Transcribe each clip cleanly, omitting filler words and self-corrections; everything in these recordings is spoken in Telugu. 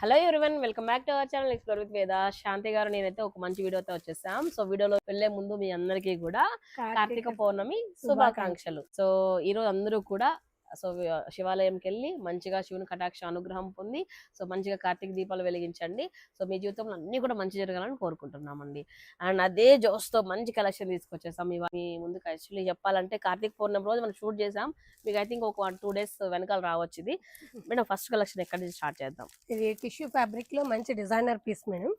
Hello everyone, welcome back to our channel explore with వేద. శాంతి గారు నేనైతే ఒక మంచి వీడియోతో వచ్చేసాం. సో వీడియోలో వెళ్లే ముందు మీ అందరికీ కూడా కార్తీక పౌర్ణమి శుభాకాంక్షలు. సో ఈ రోజు అందరూ కూడా సో శివాలయంకి వెళ్ళి మంచిగా శివుని కటాక్ష అనుగ్రహం పొంది సో మంచిగా కార్తీక దీపాలు వెలిగించండి. సో మీ జీవితంలో అన్ని కూడా మంచి జరగాలని కోరుకుంటున్నామండి. అండ్ అదే జోస్తో మంచి కలెక్షన్ తీసుకొచ్చేసాం మీ ముందుకు. యాక్చువల్లీ చెప్పాలంటే కార్తీక పౌర్ణమి రోజు మనం షూట్ చేసాం. మీకు ఐ థింక్ ఒక 1-2 days వెనకాల రావచ్చు. ఇది మేడం ఫస్ట్ కలెక్షన్ ఎక్కడి నుంచి స్టార్ట్ చేద్దాం? ఇది టిష్యూ ఫ్యాబ్రిక్ లో మంచి డిజైనర్ పీస్ మేడం.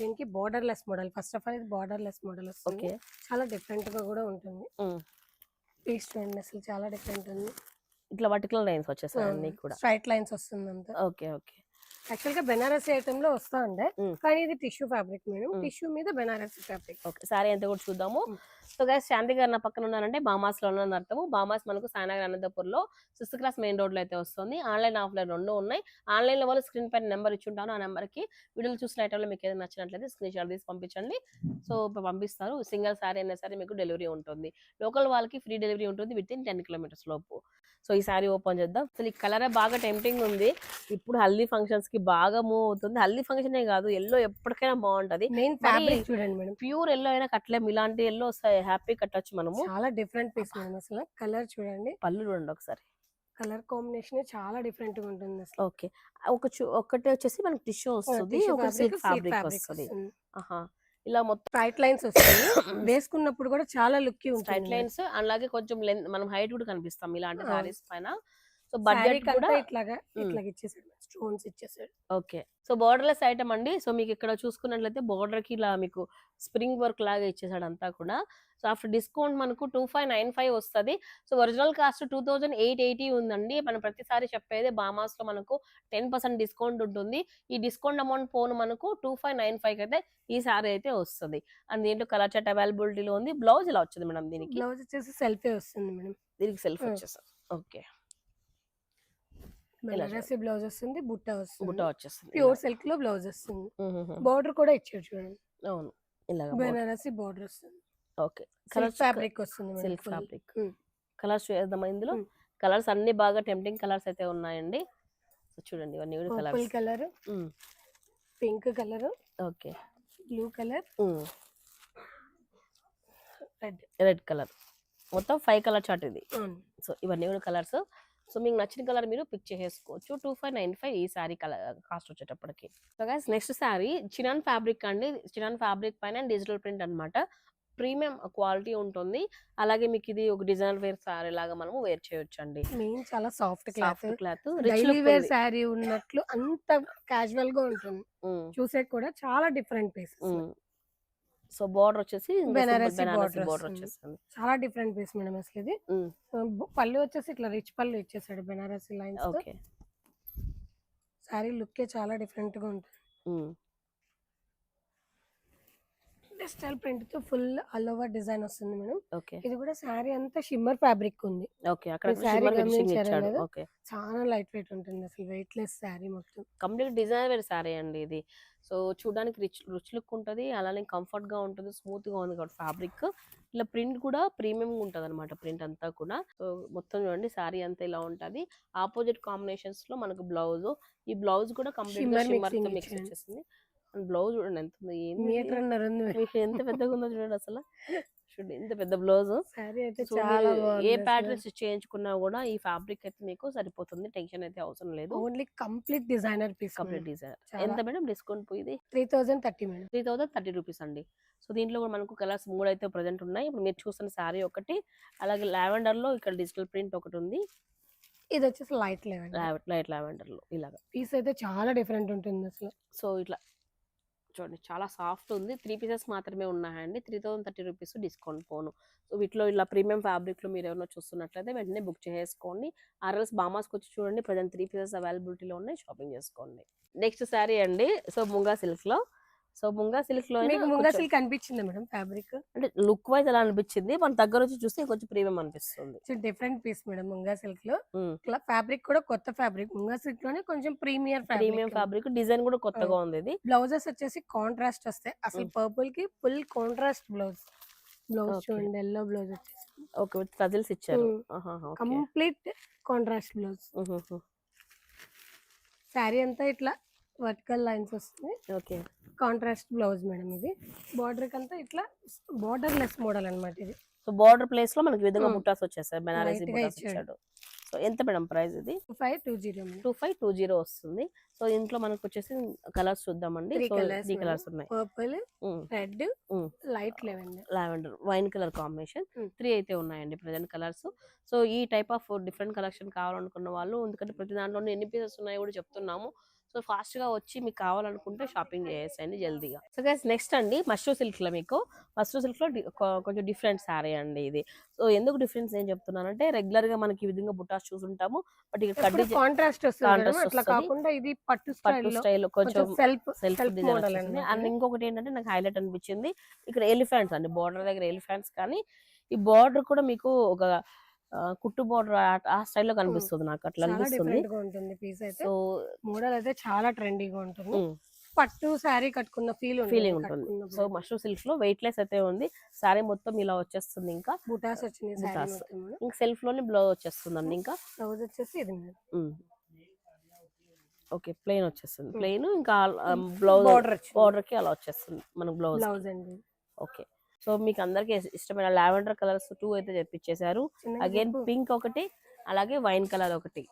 దీనికి border less model. First of all ఇది బోర్డర్ లెస్ మోడల్ వస్తుంది. చాలా డిఫరెంట్ గా కూడా ఉంటుంది. పీస్ చూడండి, అసలు చాలా డిఫరెంట్ ఉంది. ఇట్లా వర్టికల్ లైన్స్ వచ్చేసాయి అన్ని కూడా, స్ట్రైట్ లైన్స్ వస్తుంది అంతా. Okay okay. యాక్చువల్ గా బెనారసీ ఐటమ్ లో వస్తా ఉండే, కానీ ఇది టిష్యూ ఫ్యాబ్రిక్ మేడం. టిష్యూ మీద బెనారసీ ఫ్యాబ్రిక్. ఓకే, సారీ ఎంత కూడా చూద్దాము. సో గైస్, శాంతి గారు నా పక్కన ఉన్నారంటే బామాస్ లో ఉన్న అర్థము. బామాస్ మనకు సాయినగర్ అనంతపూర్ లో 6th క్లాస్ మెయిన్ రోడ్ లో అయితే వస్తుంది. ఆన్లైన్ ఆఫ్లైన్ రెండు ఉన్నాయి. ఆన్లైన్ లో వాళ్ళు స్క్రీన్ పైన నెంబర్ ఇచ్చి ఉంటాను. ఆ నెంబర్ కి వీడియోలు చూసిన ఐటమ్ లో మీకు ఏదైనా నచ్చినట్లయితే స్క్రీన్ షాట్ తీసి పంపించండి. సో పంపిస్తారు. సింగిల్ సారీ అయినా సరే మీకు డెలివరీ ఉంటుంది. లోకల్ వాళ్ళకి ఫ్రీ డెలివరీ ఉంటుంది విత్ ఇన్ 10 kilometers లోపు. సో ఈ సారీ ఓపెన్ చేద్దాం. అసలు ఈ కలరే బాగా టెంప్టింగ్ ఉంది. ఇప్పుడు హల్దీ ఫంక్షన్స్ కి బాగా మూవ్ అవుతుంది. హల్దీ ఫంక్షన్ కాదు, ఎల్లో ఎప్పటికైనా బాగుంటది. చూడండి మేడం, ప్యూర్ ఎల్లో అయినా కట్టలేము. ఇలాంటి ఎల్లో వస్తాయి, హ్యాపీ కట్టొచ్చు మనము. చాలా డిఫరెంట్ పీస్ మేడం. అసలు కలర్ చూడండి, పళ్ళు చూడండి ఒకసారి. కలర్ కాంబినేషన్ చాలా డిఫరెంట్ గా ఉంటుంది అసలు. ఓకే, ఒకటి వచ్చేసి మనకి టిష్యూ వస్తుంది, ఒక సిల్క్ ఫ్యాబ్రిక్ వస్తుంది. ఇలా మొత్తం స్ట్రైట్ లైన్స్ వస్తాయి. వేసుకున్నప్పుడు కూడా చాలా లుక్ ఉంటుంది. స్ట్రైట్ లైన్స్, అలాగే కొంచెం మనం హైట్ కూడా కనిపిస్తాం ఇలాంటి సారీస్ పైన. సో బడ్జెట్ కూడా ఇట్లాగా ఇచ్చేసాడు, స్టోన్స్ ఇచ్చేసాడు. ఓకే, సో బోర్డర్లెస్ ఐటమ్ అండి. సో మీకు ఇక్కడ చూసుకున్నట్లయితే బోర్డర్ కి ఇలా మీకు స్ప్రింగ్ వర్క్ లాగా ఇచ్చేసాడు అంతా కూడా. సో ఆఫ్టర్ డిస్కౌంట్ మనకు 2595 వస్తుంది. సో ఒరిజినల్ కాస్ట్ 2880 ఉందండి. మనం ప్రతిసారి చెప్పేది బామాస్ లో మనకు 10% డిస్కౌంట్ ఉంటుంది. ఈ డిస్కౌంట్ అమౌంట్ పోను మనకు 2595 అయితే ఈ సారీ అయితే వస్తుంది. అండ్ దీంట్లో కలర్ చార్ట్ అవైలబిలిటీలో ఉంది. బ్లౌజ్ ఇలా వచ్చింది మేడం. దీనికి బ్లౌజ్ వచ్చేసి సెల్ఫే వస్తుంది మేడం. దీనికి సెల్ఫ్ వచ్చేస్తుంది. ఓకే, బెనారసీ బ్లౌజ్ వస్తుంది, బుట్ట వచ్చేస్తుంది. ప్యూర్ సిల్క్ లో బ్లౌజ్ వస్తుంది. బోర్డర్ కూడా ఇచ్చాడు చూడండి. అవును, ఇలా బెనారసీ బోర్డర్ వస్తుంది. ఓకే, కలర్ ఫ్యాబ్రిక్ వస్తుంది, సిల్క్ ఫ్యాబ్రిక్. కలర్స్ చూద్దామా? ఇందులో కలర్స్ అన్ని బాగా టెంప్టింగ్ కలర్స్ అయితే ఉన్నాయండి. సో చూడండి, ఇవన్నీ purple colour, pink colour, okay, blue colour, red colour. మొత్తం 5 కలర్ చార్ట్ ఇది. సో ఇవన్నీ కూడా కలర్స్. సో మీకు నచ్చిన కలర్ మీరు పిక్ చేసుకోవచ్చు. 2595 ఈ సారీ కలర్ కాస్ట్ వచ్చేటప్పటికి. So guys, next sorry chinon fabric అండి. చినాన్ ఫ్యాబ్రిక్ పైన డిజిటల్ ప్రింట్ అన్నమాట. ప్రీమియం క్వాలిటీ ఉంటుంది. అలాగే మీకు ఇది ఒక డిజైనర్ వేర్ సారీ లాగా మనము వేర్ చేయొచ్చు అండి. చాలా soft cloth, daily wear sari ఉన్నట్లు అంత క్యాజువల్ గా ఉంటుంది. చూసే కూడా చాలా డిఫరెంట్ పీస్. సో బోర్డర్ వచ్చేసి బెనారసీ బోర్డర్ వచ్చేసింది. చాలా డిఫరెంట్ పీస్ మేడం. అసలు ఇది పళ్ళు వచ్చేసి ఇట్లా రిచ్ పళ్ళు ఇచ్చేసాడు Banarasi lines. Okay, sorry look చాలా డిఫరెంట్ గా ఉంటుంది. డిజిటల్ ప్రింట్ తో ఫుల్ ఆల్ ఓవర్ డిజైన్ వస్తుంది మేడం. ఓకే, ఇది కూడా సారీ అంతా షిమ్మర్ ఫ్యాబ్రిక్ ఉంది. ఓకే, అక్కడ షిమ్మర్ ఫినిషింగ్ ఇచ్చాడు. ఓకే, చాలా లైట్ వెయిట్ ఉంటుంది. అసలు వెయిట్ లెస్ సారీ మొత్తం. కంప్లీట్ డిజైనర్ వేర్ సారీ అండి ఇది. సో చూడడానికి రిచ్ లుక్ ఉంటుంది, అలానే కంఫర్ట్ గా ఉంటుంది, స్మూత్ గా ఉంది కాబట్టి ఫ్యాబ్రిక్. ఇలా ప్రింట్ కూడా ప్రీమియం ఉంటది అనమాట. ప్రింట్ అంతా కూడా. సో మొత్తం చూడండి, సారీ అంతా ఇలా ఉంటది. ఆపోజిట్ కాంబినేషన్స్ లో మనకు బ్లౌజ్, ఈ బ్లౌజ్ కూడా కంప్లీట్ షిమ్మర్ తో మిక్స్ వచ్చేసింది. బ్లౌజ్ చూడండి ఎంత ఉంది, ఎంత పెద్దగా ఉందో చూడండి. అసలు చూడండి ఎంత పెద్ద బ్లౌజ్. ఏ ప్యాటర్న్ స్టిచ్ చేయించుకున్నా కూడా ఈ ఫ్యాబ్రిక్ అయితే మీకు సరిపోతుంది. టెన్షన్ అయితే అవసరం లేదు. Only complete designer piece. Complete designer. ఎంత మేడం డిస్కౌంట్ పోయింది? 3030 మేడం. 3030 రూపీస్ అండి. సో దీంట్లో కూడా మనకు కలర్స్ 3 అయితే ప్రెసెంట్ ఉన్నాయి. ఇప్పుడు మీరు చూస్తున్న సారీ ఒకటి, అలాగే లావెండర్ లో ఇక్కడ డిజిటల్ ప్రింట్ ఒకటి ఉంది. ఇది వచ్చేసి లైట్ లావెండర్ లో ఇలాగా పీస్ అయితే చాలా డిఫరెంట్ ఉంటుంది అసలు. సో ఇట్లా చూడండి, చాలా సాఫ్ట్ ఉంది. 3 pieces మాత్రమే ఉన్నాయండి. 3030 రూపీస్ డిస్కౌంట్ పోను. సో వీటిలో ఇలా ప్రీమియం ఫ్యాబ్రిక్ లో మీరు ఎవరైనా చూస్తున్నట్లయితే వెంటనే బుక్ చేసుకోండి. ఆర్ఎల్స్ బామాస్కి వచ్చి చూడండి, ప్రజెంట్ 3 pieces అవైలబిలిటీలో ఉన్నాయి, షాపింగ్ చేసుకోండి. నెక్స్ట్ సారీ అండి. సో ముంగా సిల్క్ లో. సో ముంగా సిల్క్ లో ముంగా సిల్క్ అనిపించింది మేడం. ఫ్యాబ్రిక్ అంటే లుక్ వైజ్ అలా అనిపించింది, మన దగ్గర వచ్చి చూస్తే కొంచెం ప్రీమియం అనిపిస్తుంది. Different piece madam. Munga silk లో ఫ్యాబ్రిక్ కూడా కొత్త ఫ్యాబ్రిక్. ముంగా సిల్క్ లోనే కొంచెం ప్రీమియం ఫ్యాబ్రిక్. డిజైన్ కూడా కొత్తగా ఉంది. ఇది బ్లౌజెస్ వచ్చేసి కాంట్రాస్ట్ వస్తాయి. అసలు పర్పుల్ కి ఫుల్ కాంట్రాస్ట్ బ్లౌజ్. చూడండి, ఎల్లో బ్లౌజ్ వచ్చేసి ఓకే విత్ టజిల్స్ ఇచ్చారు. Complete contrast blouse. శారీ అంతా ఇట్లా వర్టికల్ లైన్స్ వస్తుంది. ఓకే. కాంట్రాస్ట్ బ్లౌజ్ మేడం ఇది. బార్డర్ అంతా ఇట్లా బార్డర్ లెస్ మోడల్ అన్నమాట ఇది. సో బార్డర్ ప్లేస్ లో మనకి ఈ విధంగా Hmm. బుట్టాస్ వచ్చేసాయి, బెనారసి Light గా బుట్టాస్ ఇచ్చాడు. ఇచ్చాడు. సో ఎంత మేడం ప్రైస్ ఇది? 2520 మేడం. 2520 వస్తుంది. సో ఇంట్లో మనకు వచ్చేసి కలర్స్ చూద్దామండి. 3 సో కలర్స్ 3 కలర్స్ ఉన్నాయి. Purple, um, red, um. Light lavender. Lavender, wine colour combination Hmm. 3 అయితే ఉన్నాయండి ప్రజెంట్ కలర్స్. సో ఈ టైప్ ఆఫ్ డిఫరెంట్ కలెక్షన్ కావాలనుకున్న వాళ్ళు, ఎందుకంటే ప్రతి దాంట్లో ఎన్ని పీసెస్ ఉన్నాయో కూడా చెప్తున్నాము. సో ఫాస్ట్ గా వచ్చి మీకు కావాలనుకుంటే షాపింగ్ చేసేయండి జల్దీగా. సో గైస్ నెక్స్ట్ అండి మష్రూ సిల్క్ లో, మీకు మష్రూ సిల్క్ లో కొంచెం డిఫరెంట్ సారీ అండి ఇది. సో ఎందుకు డిఫరెన్స్ ఏం చెప్తున్నానంటే, రెగ్యులర్ గా మనకి ఈ విధంగా బుటాస్ చూసుంటాము, బట్ ఇక్కడ కడ్డీ కాంట్రాస్ట్ వస్తుంది మేడం. కాంట్రాస్ట్ అట్లా వస్తుంది. కాకుండా ఇది పట్టు పట్టు స్టైల్ స్టైల్ కొంచెం సెల్ఫ్ సెల్ఫ్ డిజైన్ మోడల్ వచ్చేసింది. అన్నమాట. అండ్ ఇంకొకటి ఏంటంటే నాకు హైలైట్ అనిపించింది, ఇక్కడ ఎలిఫెంట్స్ అండి, బార్డర్ దగ్గర ఎలిఫెంట్స్. కానీ ఈ బార్డర్ కూడా మీకు ఒక కుట్టు బార్డర్ ఆ స్టైల్లో కనిపిస్తుంది, నాకు అట్లా చాలా అనిపిస్తుంది. డిఫరెంట్ గా ఉంటుంది పీస్ అయితే. సో మోడల్ అయితే చాలా ట్రెండీగా ఉంటుంది. పట్టు శారీ కట్టుకున్న ఫీలింగ్ ఉంటుంది. సో మష్రూ సిల్క్ లో వెయిట్ లెస్ అయితే ఉంది. సారీ మొత్తం ఇలా వచ్చేస్తుంది. ఇంకా బుటాస్ వచ్చినాయి శారీ బుటాస్. మొత్తం మేడం. ఇంకా సెల్ఫ్ లోనే బ్లౌజ్ వచ్చేస్తుందండి. ఇంకా బ్లౌజ్ వచ్చేసి ఇది మేడం. ఓకే, ప్లెయిన్ వచ్చేస్తుంది. ప్లెయిన్ ఇంకా బ్లౌజ్ బార్డర్ కి అలా వచ్చేస్తుంది మనకు బ్లౌజ్. బ్లౌజ్ అండి. ఓకే. సో మీకు అందరికి ఇష్టమైన లావెండర్ కలర్స్ 2 అయితే తెప్పించేశారు. అగైన్ పింక్ ఒకటి, అలాగే వైన్ కలర్ ఒకటి.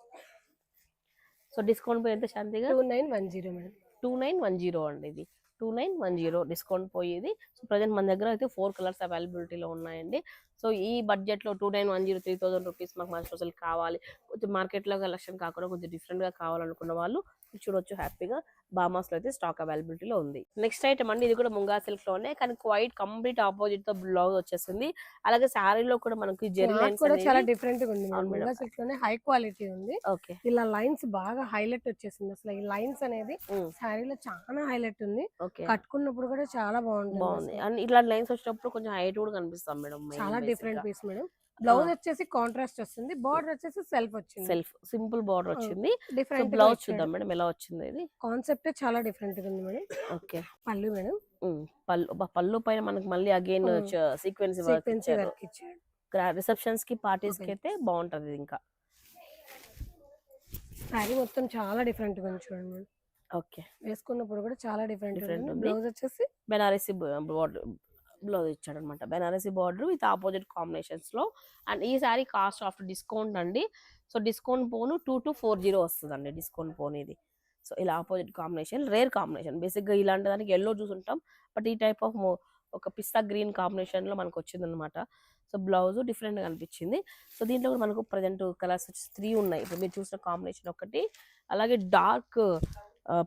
సో డిస్కౌంట్ పోయి ఎంత శాంతిగా? 2910 మేడం. 2910 అండి ఇది. 2910 డిస్కౌంట్ పోయేది. సో ప్రజెంట్ మన దగ్గర అయితే 4 కలర్స్ అవైలబిలిటీలో ఉన్నాయండి. సో ఈ బడ్జెట్ లో 2910 3000 రూపీస్ మాకు మష్రూ సిల్క్ కావాలి, కొంచెం మార్కెట్ లో కలెక్షన్ కాకుండా కొంచెం డిఫరెంట్ గా కావాలనుకున్న వాళ్ళు చూడొచ్చు హ్యాపీగా. బామాస్ లో అయితే స్టాక్ అవైలబిలిటీలో ఉంది. నెక్స్ట్ ఐటమ్ అండి, ఇది కూడా ముంగా సిల్క్ లోనే, కానీ క్వైట్ కంప్లీట్ ఆపోజిట్ తో బ్లౌజ్ వచ్చేసింది. అలాగే శారీలో కూడా మనకి జెరీ లైన్స్ కూడా చాలా డిఫరెంట్ గా ఉంది అవును మేడం. ముంగా సిల్క్ లోనే హై క్వాలిటీ ఉంది. ఓకే. ఇలా లైన్స్ బాగా హైలైట్ వచ్చేసింది. అసలు ఈ లైన్స్ అనేది శారీలో చాలా హైలైట్ ఉంది. ఓకే, కట్టుకున్నప్పుడు కూడా చాలా బాగుంది. బాగుంది. అండ్ ఇట్లా లైన్స్ వచ్చినప్పుడు కొంచెం హైట్ కూడా కనిపిస్తాం మేడం. చాలా డిఫరెంట్ పీస్ మేడం. బ్లౌజ్ వచ్చేసి కాంట్రాస్ట్ వస్తుంది, బార్డర్ వచ్చేసి సెల్ఫ్ వచ్చింది. సెల్ఫ్ సింపుల్ బార్డర్ వచ్చింది. డిఫరెంట్ బ్లౌజ్ చూద్దాం మేడం ఎలా వచ్చింది ఇది. కాన్సెప్ట్ చాలా డిఫరెంట్ గా ఉంది మేడం. ఓకే. పళ్ళు మేడం. పళ్ళు పైన మనకి మళ్ళీ అగైన్ సీక్వెన్స్ వర్క్ ఇచ్చారు. రిసెప్షన్స్ కి పార్టీస్ కి అయితే బాగుంటది. ఇంకా శారీ మొత్తం చాలా డిఫరెంట్ గా ఉంది చూడండి మేడం. ఓకే, వేసుకున్నప్పుడు కూడా చాలా డిఫరెంట్ ఉంది. బ్లౌజ్ వచ్చేసి బెనారసి బార్డర్ బ్లౌజ్ ఇచ్చాడు అనమాట. Banarasi border with opposite combinations లో. అండ్ ఈ సారీ కాస్ట్ ఆఫ్టర్ డిస్కౌంట్ అండి. సో డిస్కౌంట్ పోను 2240 వస్తుంది అండి, డిస్కౌంట్ పోను ఇది. సో ఇలా opposite combination, rare combination. Basic గా ఇలాంటి దానికి ఎల్లో చూసుంటాం, బట్ ఈ టైప్ ఆఫ్ ఒక పిస్తా గ్రీన్ కాంబినేషన్ లో మనకు వచ్చింది అనమాట. సో బ్లౌజ్ డిఫరెంట్ గా అనిపించింది. సో దీంట్లో కూడా మనకు ప్రజెంట్ కలర్స్ వచ్చి 3 ఉన్నాయి. ఇప్పుడు మీరు చూసిన కాంబినేషన్ ఒకటి, అలాగే డార్క్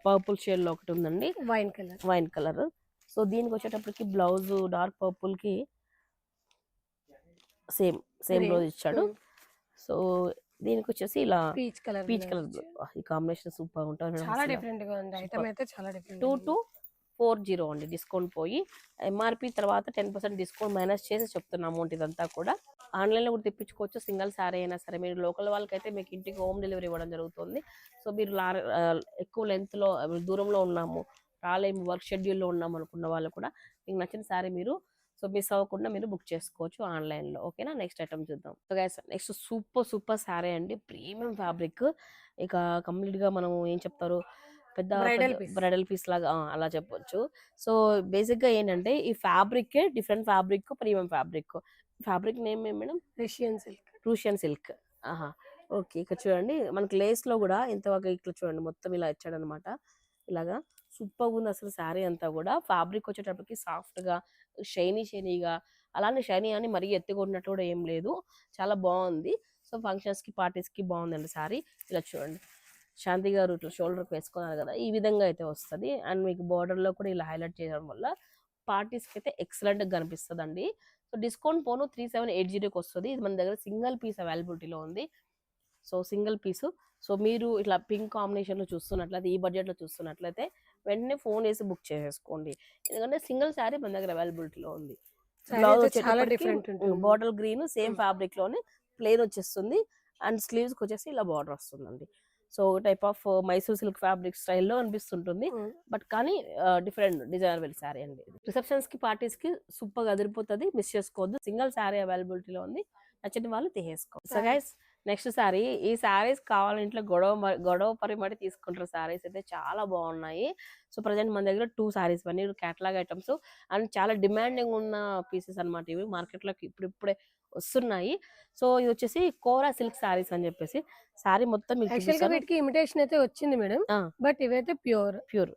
పర్పుల్ షేడ్ లో ఒకటి ఉందండి, వైన్ కలర్. సో దీనికి వచ్చేటప్పటికి బ్లౌజ్ డార్క్ పర్పుల్ కి సేమ్ బ్లౌజ్ ఇచ్చాడు. సో దీనికి వచ్చేసి ఇలా పీచ్ కలర్ ఈ కాంబినేషన్ సూపర్ ఉంటుంది. చాలా డిఫరెంట్ గా ఉంది. ఐటమ్ అయితే చాలా డిఫరెంట్. 2240 అండి, డిస్కౌంట్ పోయి. ఎంఆర్పి తర్వాత 10% డిస్కౌంట్ మైనస్ చేసి చెప్తున్న అమౌంట్ ఇదంతా కూడా. ఆన్లైన్లో కూడా తెప్పించుకోవచ్చు, సింగిల్ శారీ అయినా సరే. మీరు లోకల్ వాళ్ళకైతే మీకు ఇంటికి హోమ్ డెలివరీ ఇవ్వడం జరుగుతుంది. సో మీరు ఎక్కువ లెంత్లో దూరంలో ఉన్నాము, రాలేము, వర్క్ షెడ్యూల్లో ఉన్నాము అనుకున్న వాళ్ళు కూడా మీకు నచ్చిన శారీ మీరు సో మిస్ అవ్వకుండా మీరు బుక్ చేసుకోవచ్చు ఆన్లైన్లో. ఓకేనా, నెక్స్ట్ ఐటమ్ చూద్దాం. So guys next super sari అండి, ప్రీమియం ఫ్యాబ్రిక్. ఇక కంప్లీట్గా మనం ఏం చెప్తారు, పెద్ద బ్రైడల్ పీస్ లాగా అలా చెప్పొచ్చు. సో బేసిక్గా ఏంటంటే ఈ fabric different fabric, premium fabric name ఏం మేడం? రూషియన్ సిల్క్. ఆహా, ఓకే. ఇక్కడ చూడండి మనకి లేస్ లో కూడా ఇంతవరకు ఇట్లా చూడండి మొత్తం ఇలా ఇచ్చాడు అనమాట. ఇలాగా సూపర్ ఉంది అసలు శారీ అంతా కూడా. ఫ్యాబ్రిక్ వచ్చేటప్పటికి సాఫ్ట్ గా షైనీగా, అలానే షైనీ అని మరీ ఎత్తుకున్నట్టు కూడా ఏం లేదు, చాలా బాగుంది. సో ఫంక్షన్స్ కి పార్టీస్ కి బాగుందండి శారీ. ఇలా చూడండి శాంతి గారు ఇట్లా షోల్డర్కి వేసుకున్నారు కదా, ఈ విధంగా అయితే వస్తుంది. అండ్ మీకు border లో కూడా ఇలా హైలైట్ చేయడం వల్ల పార్టీస్కి అయితే ఎక్సలెంట్గా కనిపిస్తుంది అండి. సో డిస్కౌంట్ పోను 3780కి వస్తుంది. ఇది మన దగ్గర సింగిల్ పీస్ అవైలబిలిటీలో ఉంది. సో సింగిల్ పీసు. సో మీరు ఇట్లా పింక్ కాంబినేషన్లో చూస్తున్నట్లయితే, ఈ బడ్జెట్లో చూస్తున్నట్లయితే వెంటనే ఫోన్ వేసి బుక్ చేసేసుకోండి, ఎందుకంటే సింగిల్ శారీ మన దగ్గర అవైలబిలిటీలో ఉంది. బ్లౌజ్ వచ్చేటప్పటికి బాటిల్ గ్రీన్ సేమ్ ఫ్యాబ్రిక్ లోనే ప్లెయిన్ వచ్చేస్తుంది. అండ్ స్లీవ్స్ వచ్చేసి ఇలా బార్డర్ వస్తుందండి. So type of Mysore silk fabric స్టైల్లో అనిపిస్తుంటుంది, బట్ కానీ డిఫరెంట్ డిజైనబుల్ శారీ అండి. రిసెప్షన్స్ కి పార్టీస్ కి సూపర్ గా అదిరిపోతుంది, మిస్ చేసుకోవద్దు. సింగిల్ శారీ అవైలబిలిటీలో ఉంది, నచ్చని వాళ్ళు తీసేసుకోండి. సో గైస్ నెక్స్ట్ శారీ, ఈ శారీస్ కావాలంటే ఇంట్లో గొడవ పరి మరీ తీసుకుంటారు. శారీస్ అయితే చాలా బాగున్నాయి. సో ప్రజెంట్ మన దగ్గర 2 శారీస్ అన్ని క్యాటలాగ్ ఐటమ్స్ అండ్ చాలా డిమాండింగ్ ఉన్న పీసెస్ అన్నమాట. ఇవి మార్కెట్లోకి ఇప్పుడిప్పుడే వస్తున్నాయి. సో ఇది వచ్చేసి కోరా సిల్క్ శారీస్ అని చెప్పేసి శారీ మొత్తం మీకు యాక్చువల్ గా చూపిస్తాను. వీటికి ఇమిటేషన్ అయితే వచ్చింది మేడం, బట్ ఇవైతే ప్యూర్. ప్యూర్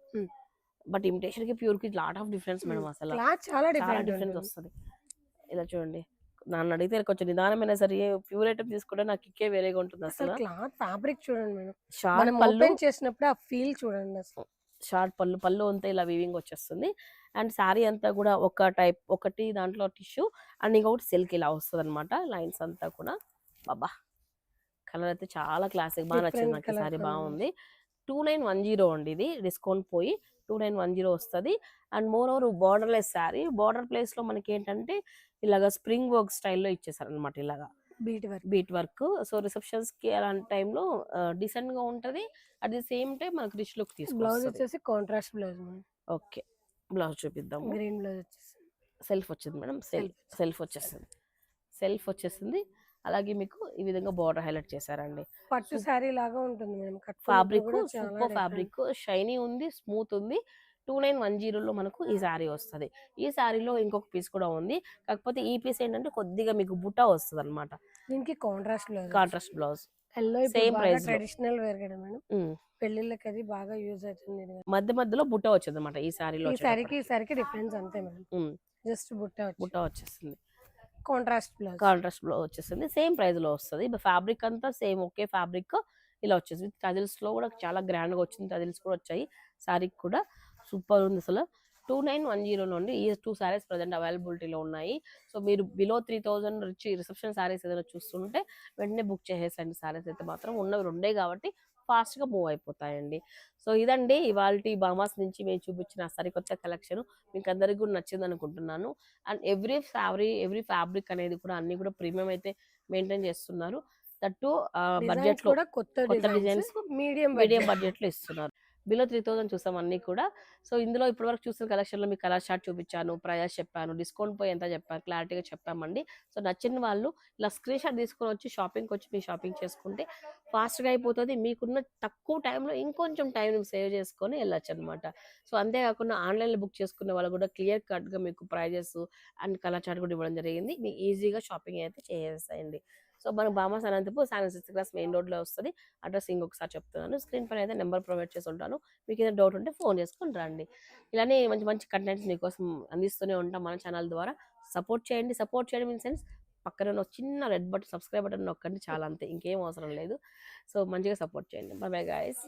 బట్ ఇమిటేషన్ కి ప్యూర్ కి లాట్ ఆఫ్ డిఫరెన్స్ మేడం. అసలు క్లాత్ చాలా చాలా డిఫరెంట్ డిఫరెన్స్ వస్తుంది. ఇలా చూడండి, నన్ను అడిగితే కొంచెం నిదానమైన సరే ప్యూర్ ఐటమ్ తీసుకుంటే నాకు కిక్కే వేరేగా ఉంటుంది. అసలు అసలు క్లాత్ ఫ్యాబ్రిక్ చూడండి మేడం, షార్ట్ మనం పళ్ళు, ఓపెన్ చేసినప్పుడు ఆ ఫీల్ చూడండి అసలు. షార్ట్ పళ్ళు అంతా ఇలా వీవింగ్ వచ్చేస్తుంది. అండ్ శారీ అంతా కూడా ఒకటి దాంట్లో టిష్యూ అండ్ ఇంకొకటి సిల్క్ ఇలా వస్తుంది అనమాట. లైన్స్ అంతా కూడా బాబా కలర్ అయితే చాలా క్లాసిక్, బాగా నచ్చింది Different నాకు. colour sari combination. బాగుంది. 2910 అండి ఇది, డిస్కౌంట్ పోయి 2910 వస్తుంది. And more over borderless sari, border place లో మనకి ఏంటంటే ఇలాగా స్ప్రింగ్ వర్క్ స్టైల్లో ఇచ్చేసారు అనమాట. ఇలాగా బీట్ వర్క్. సో రిసెప్షన్స్ కి అలాంటి టైంలో డీసెంట్ గా ఉంటది. అట్ ది సేమ్ టైం మనకు రిచ్ లుక్ బ్లౌజ్ తీసుకొస్తుంది. వచ్చేసి కాంట్రాస్ట్ బ్లౌజ్, ఓకే, బ్లౌజ్ చూపిద్దాము. గ్రీన్ బ్లౌజ్ వచ్చేసి సెల్ఫ్ వచ్చింది మేడం, సెల్ఫ్ వచ్చేసింది. అలాగే మీకు ఈ విధంగా బార్డర్ హైలైట్ చేశారండి. పట్టు శారీ లాగా ఉంటుంది madam. Fabric super fabric, shiny ఉంది, స్మూత్ ఉంది. 2910లో మనకు ఈ శారీ వస్తుంది. ఈ శారీలో ఇంకొక పీస్ కూడా ఉంది, కాకపోతే ఈ పీస్ ఏంటంటే కొద్దిగా మీకు బుటా వస్తుంది అనమాట. దీనికి contrast blouse yellow same price traditional wear కదా మేడం, పెళ్లిళ్ళకి అది బాగా యూజ్ అవుతుంది. మధ్యలో బుట్ట వచ్చింది అనమాట ఈ శారీలో. ఈ సారీకి డిఫరెన్స్ అంతే మేడం, జస్ట్ బుట్ట వచ్చేసింది. కాంట్రాస్ట్ బ్లౌజ్ వచ్చేసింది. సేమ్ ప్రైస్ లో వస్తుంది. ఫ్యాబ్రిక్ అంతా సేమ్ ఒకే ఫ్యాబ్రిక్ ఇలా వచ్చేసింది. టజిల్స్ లో కూడా చాలా గ్రాండ్ గా వచ్చింది. టజిల్స్ కూడా వచ్చాయి. శారీకి కూడా సూపర్ ఉంది అసలు. 2910 నుండి ఈ 2 శారీస్ ప్రజెంట్ అవైలబిలిటీలో ఉన్నాయి. సో మీరు బిలో 3000 రిసెప్షన్ శారీస్ ఏదైనా చూస్తుంటే వెంటనే బుక్ చేసేసండి. శారీస్ అయితే మాత్రం ఉన్నవి 2 కాబట్టి ఫాస్ట్ గా మూవ్ అయిపోతాయండి. సో ఇదండి ఇవాల్టి బామాస్ నుంచి మేము చూపించిన సరికొత్త కలెక్షన్. మీకు అందరికి కూడా నచ్చింది అనుకుంటున్నాను. అండ్ ఎవ్రీ ఫ్యాబ్రిక్ అనేది కూడా అన్ని కూడా ప్రీమియం అయితే మెయింటైన్ చేస్తున్నారు. దట్టు బడ్జెట్ లో కొత్త డిజైన్స్ మీడియం బడ్జెట్ లో ఇస్తున్నారు. బిలో 3000 చూసాం అన్ని కూడా. సో ఇందులో ఇప్పటివరకు చూసిన కలెక్షన్ లో మీకు కలర్ షార్ట్ చూపించాను, ప్రైస్ చెప్పాను, డిస్కౌంట్ పోయి ఎంత చెప్పాను, క్లారిటీగా చెప్పామండి. సో నచ్చిన వాళ్ళు ఇలా స్క్రీన్ షాట్ తీసుకొని వచ్చి షాపింగ్కి వచ్చి మీరు షాపింగ్ చేసుకుంటే ఫాస్ట్గా అయిపోతుంది. మీకున్న తక్కువ టైంలో ఇంకొంచెం టైం సేవ్ చేసుకొని వెళ్ళొచ్చు అనమాట. సో అంతేకాకుండా ఆన్లైన్లో బుక్ చేసుకునే వాళ్ళు కూడా క్లియర్ కట్గా మీకు ప్రైజెస్ అండ్ కలర్ చార్ట్ కూడా ఇవ్వడం జరిగింది. మీకు ఈజీగా షాపింగ్ అయితే చేసేయండి. సో మన బామాస్ అనంతపూర్ 6th క్లాస్ మెయిన్ రోడ్లో వస్తుంది. అడ్రస్ ఇంకొకసారి చెప్తున్నాను, స్క్రీన్ పైన అయితే నెంబర్ ప్రొవైడ్ చేసి ఉంటాను. మీకు ఏదైనా డౌట్ ఉంటే ఫోన్ చేసుకొని రండి. ఇలానే మంచి మంచి కంటెంట్స్ మీకోసం అందిస్తూనే ఉంటాం మన ఛానల్ ద్వారా. సపోర్ట్ చేయడం ఇన్ సెన్స్ పక్కన ఉన్న చిన్న రెడ్ బటన్ సబ్స్క్రైబ్ బటన్ నొక్కండి చాలా, అంతే, ఇంకేం అవసరం లేదు. సో మంచిగా సపోర్ట్ చేయండి. By bye guys.